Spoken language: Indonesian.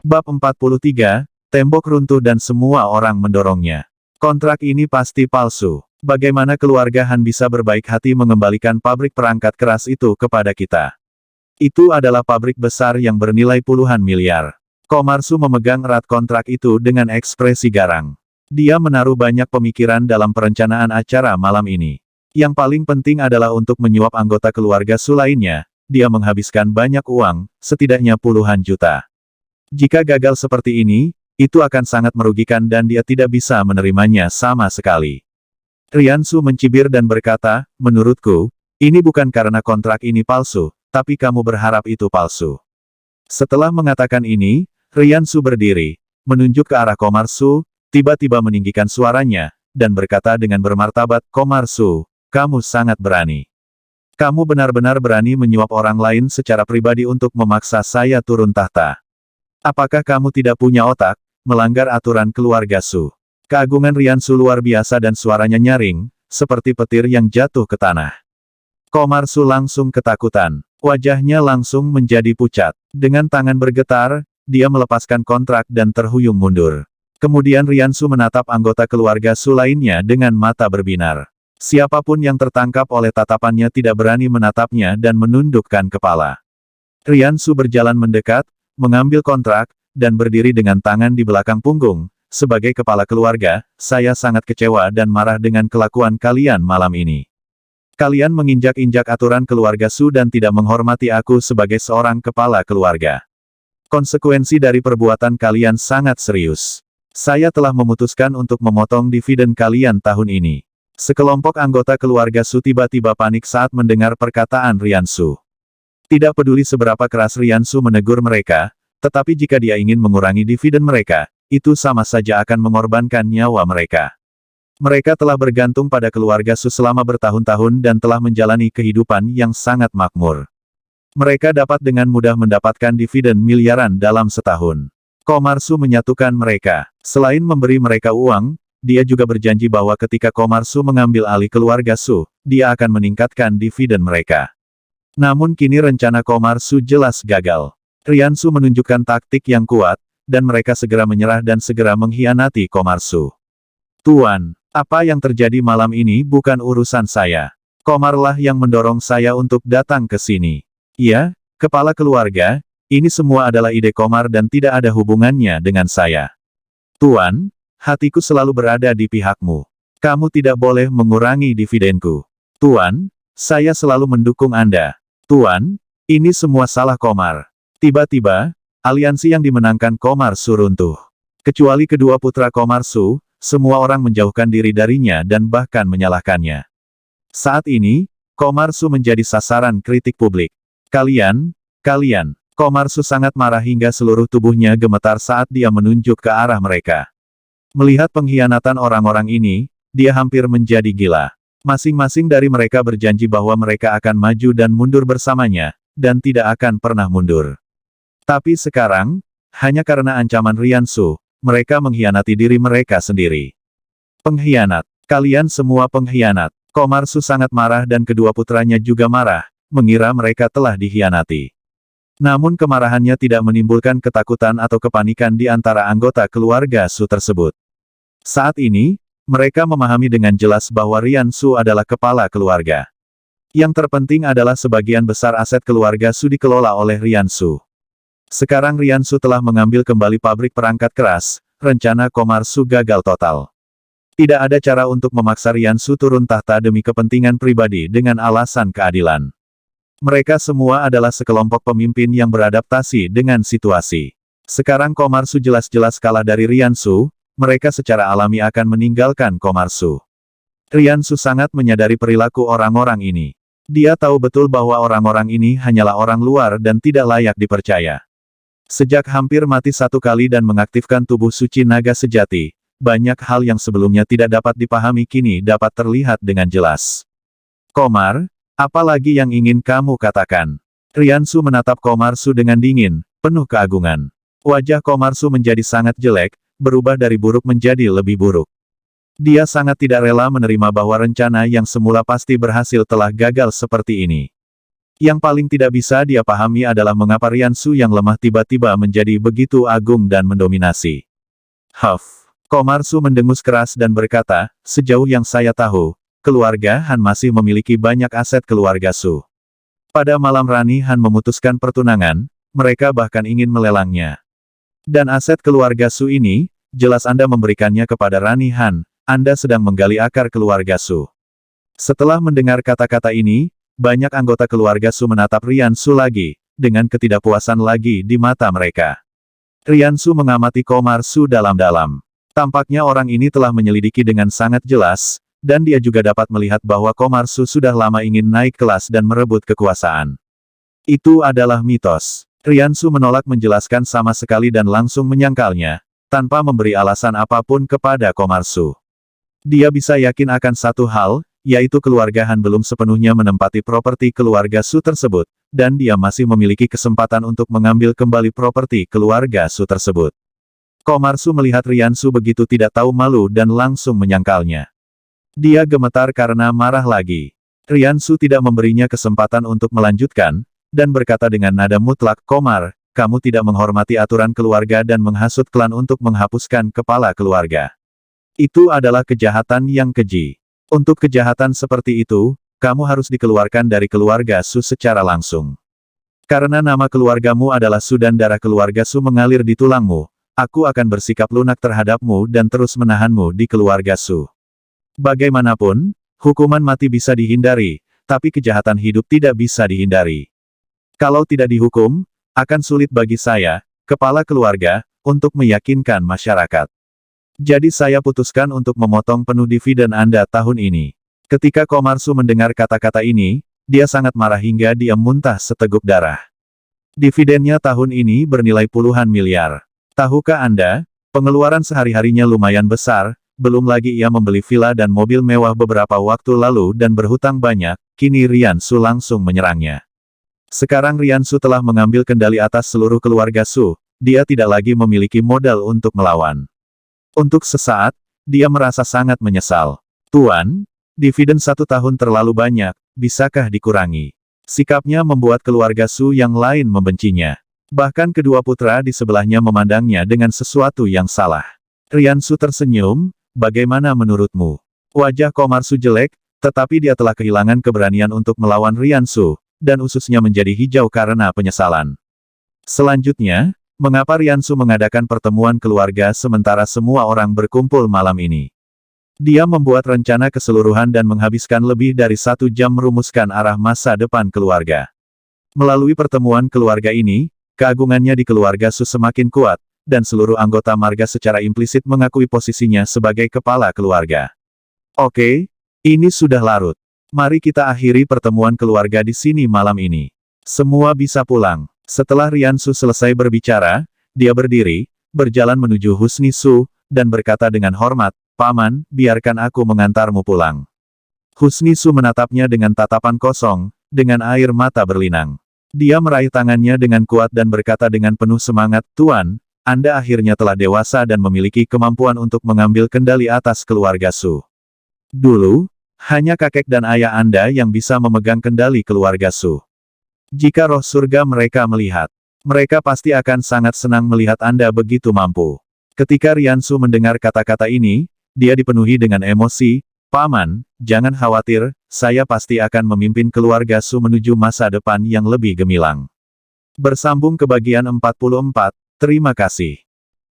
Bab 43, tembok runtuh dan semua orang mendorongnya. Kontrak ini pasti palsu. Bagaimana keluarga Han bisa berbaik hati mengembalikan pabrik perangkat keras itu kepada kita? Itu adalah pabrik besar yang bernilai puluhan miliar. Komarsu memegang erat kontrak itu dengan ekspresi garang. Dia menaruh banyak pemikiran dalam perencanaan acara malam ini. Yang paling penting adalah untuk menyuap anggota keluarga Su lainnya. Dia menghabiskan banyak uang, setidaknya puluhan juta. Jika gagal seperti ini, itu akan sangat merugikan dan dia tidak bisa menerimanya sama sekali. Riansu mencibir dan berkata, menurutku, ini bukan karena kontrak ini palsu, tapi kamu berharap itu palsu. Setelah mengatakan ini, Riansu berdiri, menunjuk ke arah Komarsu, tiba-tiba meninggikan suaranya, dan berkata dengan bermartabat, Komarsu, kamu sangat berani. Kamu benar-benar berani menyuap orang lain secara pribadi untuk memaksa saya turun tahta. Apakah kamu tidak punya otak, melanggar aturan keluarga Su? Keagungan Riansu luar biasa dan suaranya nyaring, seperti petir yang jatuh ke tanah. Komarsu langsung ketakutan. Wajahnya langsung menjadi pucat. Dengan tangan bergetar, dia melepaskan kontrak dan terhuyung mundur. Kemudian Riansu menatap anggota keluarga Su lainnya dengan mata berbinar. Siapapun yang tertangkap oleh tatapannya tidak berani menatapnya dan menundukkan kepala. Riansu berjalan mendekat, mengambil kontrak, dan berdiri dengan tangan di belakang punggung. Sebagai kepala keluarga, saya sangat kecewa dan marah dengan kelakuan kalian malam ini. Kalian menginjak-injak aturan keluarga Su dan tidak menghormati aku sebagai seorang kepala keluarga. Konsekuensi dari perbuatan kalian sangat serius. Saya telah memutuskan untuk memotong dividen kalian tahun ini. Sekelompok anggota keluarga Su tiba-tiba panik saat mendengar perkataan Riansu. Tidak peduli seberapa keras Riansu menegur mereka, tetapi jika dia ingin mengurangi dividen mereka, itu sama saja akan mengorbankan nyawa mereka. Mereka telah bergantung pada keluarga Su selama bertahun-tahun dan telah menjalani kehidupan yang sangat makmur. Mereka dapat dengan mudah mendapatkan dividen miliaran dalam setahun. Komarsu menyatukan mereka. Selain memberi mereka uang, dia juga berjanji bahwa ketika Komarsu mengambil alih keluarga Su, dia akan meningkatkan dividen mereka. Namun kini rencana Komarsu jelas gagal. Riansu menunjukkan taktik yang kuat, dan mereka segera menyerah dan segera mengkhianati Komarsu. Tuan, apa yang terjadi malam ini bukan urusan saya. Komarlah yang mendorong saya untuk datang ke sini. Ya, kepala keluarga, ini semua adalah ide Komar dan tidak ada hubungannya dengan saya. Tuan, hatiku selalu berada di pihakmu. Kamu tidak boleh mengurangi dividenku. Tuan, saya selalu mendukung Anda. Tuan, ini semua salah Komar. Tiba-tiba, aliansi yang dimenangkan Komarsu runtuh. Kecuali kedua putra Komarsu, semua orang menjauhkan diri darinya dan bahkan menyalahkannya. Saat ini, Komarsu menjadi sasaran kritik publik. Kalian, Komarsu sangat marah hingga seluruh tubuhnya gemetar saat dia menunjuk ke arah mereka. Melihat pengkhianatan orang-orang ini, dia hampir menjadi gila. Masing-masing dari mereka berjanji bahwa mereka akan maju dan mundur bersamanya, dan tidak akan pernah mundur. Tapi sekarang, hanya karena ancaman Riansu, mereka mengkhianati diri mereka sendiri. Pengkhianat. Kalian semua pengkhianat. Komarsu sangat marah dan kedua putranya juga marah, mengira mereka telah dikhianati. Namun kemarahannya tidak menimbulkan ketakutan atau kepanikan di antara anggota keluarga Su tersebut. Saat ini, mereka memahami dengan jelas bahwa Riansu adalah kepala keluarga. Yang terpenting adalah sebagian besar aset keluarga Su dikelola oleh Riansu. Sekarang Riansu telah mengambil kembali pabrik perangkat keras, rencana Komarsu gagal total. Tidak ada cara untuk memaksa Riansu turun tahta demi kepentingan pribadi dengan alasan keadilan. Mereka semua adalah sekelompok pemimpin yang beradaptasi dengan situasi. Sekarang Komarsu jelas-jelas kalah dari Riansu, mereka secara alami akan meninggalkan Komarsu. Riansu sangat menyadari perilaku orang-orang ini. Dia tahu betul bahwa orang-orang ini hanyalah orang luar dan tidak layak dipercaya. Sejak hampir mati satu kali dan mengaktifkan tubuh suci naga sejati, banyak hal yang sebelumnya tidak dapat dipahami kini dapat terlihat dengan jelas. Komar, apa lagi yang ingin kamu katakan? Riansu menatap Komarsu dengan dingin, penuh keagungan. Wajah Komarsu menjadi sangat jelek, berubah dari buruk menjadi lebih buruk. Dia sangat tidak rela menerima bahwa rencana yang semula pasti berhasil telah gagal seperti ini. Yang paling tidak bisa dia pahami adalah mengapa Riansu yang lemah tiba-tiba menjadi begitu agung dan mendominasi. Huff. Komarsu mendengus keras dan berkata, sejauh yang saya tahu, keluarga Han masih memiliki banyak aset keluarga Su. Pada malam Rani Han memutuskan pertunangan, mereka bahkan ingin melelangnya. Dan aset keluarga Su ini, jelas Anda memberikannya kepada Rani Han, Anda sedang menggali akar keluarga Su. Setelah mendengar kata-kata ini, banyak anggota keluarga Su menatap Riansu lagi, dengan ketidakpuasan lagi di mata mereka. Riansu mengamati Komarsu dalam-dalam. Tampaknya orang ini telah menyelidiki dengan sangat jelas, dan dia juga dapat melihat bahwa Komarsu sudah lama ingin naik kelas dan merebut kekuasaan. Itu adalah mitos. Riansu menolak menjelaskan sama sekali dan langsung menyangkalnya, tanpa memberi alasan apapun kepada Komarsu. Dia bisa yakin akan satu hal, yaitu keluarga Han belum sepenuhnya menempati properti keluarga Su tersebut, dan dia masih memiliki kesempatan untuk mengambil kembali properti keluarga Su tersebut. Komarsu melihat Riansu begitu tidak tahu malu dan langsung menyangkalnya. Dia gemetar karena marah lagi. Riansu tidak memberinya kesempatan untuk melanjutkan, dan berkata dengan nada mutlak, Komar, kamu tidak menghormati aturan keluarga dan menghasut klan untuk menghapuskan kepala keluarga. Itu adalah kejahatan yang keji. Untuk kejahatan seperti itu, kamu harus dikeluarkan dari keluarga Su secara langsung. Karena nama keluargamu adalah Su dan darah keluarga Su mengalir di tulangmu, aku akan bersikap lunak terhadapmu dan terus menahanmu di keluarga Su. Bagaimanapun, hukuman mati bisa dihindari, tapi kejahatan hidup tidak bisa dihindari. Kalau tidak dihukum, akan sulit bagi saya, kepala keluarga, untuk meyakinkan masyarakat. Jadi saya putuskan untuk memotong penuh dividen Anda tahun ini. Ketika Komarsu mendengar kata-kata ini, dia sangat marah hingga dia muntah seteguk darah. Dividennya tahun ini bernilai puluhan miliar. Tahukah Anda, pengeluaran sehari-harinya lumayan besar, belum lagi ia membeli villa dan mobil mewah beberapa waktu lalu dan berhutang banyak, kini Riansu langsung menyerangnya. Sekarang Riansu telah mengambil kendali atas seluruh keluarga Su, dia tidak lagi memiliki modal untuk melawan. Untuk sesaat, dia merasa sangat menyesal. Tuan, dividen 1 tahun terlalu banyak, bisakah dikurangi? Sikapnya membuat keluarga Su yang lain membencinya. Bahkan kedua putra di sebelahnya memandangnya dengan sesuatu yang salah. Riansu tersenyum, bagaimana menurutmu? Wajah Komarsu jelek, tetapi dia telah kehilangan keberanian untuk melawan Riansu, dan ususnya menjadi hijau karena penyesalan. Selanjutnya, mengapa Riansu mengadakan pertemuan keluarga sementara semua orang berkumpul malam ini? Dia membuat rencana keseluruhan dan menghabiskan lebih dari 1 jam merumuskan arah masa depan keluarga. Melalui pertemuan keluarga ini, keagungannya di keluarga Su semakin kuat, dan seluruh anggota marga secara implisit mengakui posisinya sebagai kepala keluarga. Oke, ini sudah larut. Mari kita akhiri pertemuan keluarga di sini malam ini. Semua bisa pulang. Setelah Riansu selesai berbicara, dia berdiri, berjalan menuju Husni Su, dan berkata dengan hormat, Paman, biarkan aku mengantarmu pulang. Husni Su menatapnya dengan tatapan kosong, dengan air mata berlinang. Dia meraih tangannya dengan kuat dan berkata dengan penuh semangat, Tuan, Anda akhirnya telah dewasa dan memiliki kemampuan untuk mengambil kendali atas keluarga Su. Dulu, hanya kakek dan ayah Anda yang bisa memegang kendali keluarga Su. Jika roh surga mereka melihat, mereka pasti akan sangat senang melihat Anda begitu mampu. Ketika Riansu mendengar kata-kata ini, dia dipenuhi dengan emosi, Paman, jangan khawatir, saya pasti akan memimpin keluarga Su menuju masa depan yang lebih gemilang. Bersambung ke bagian 44, terima kasih.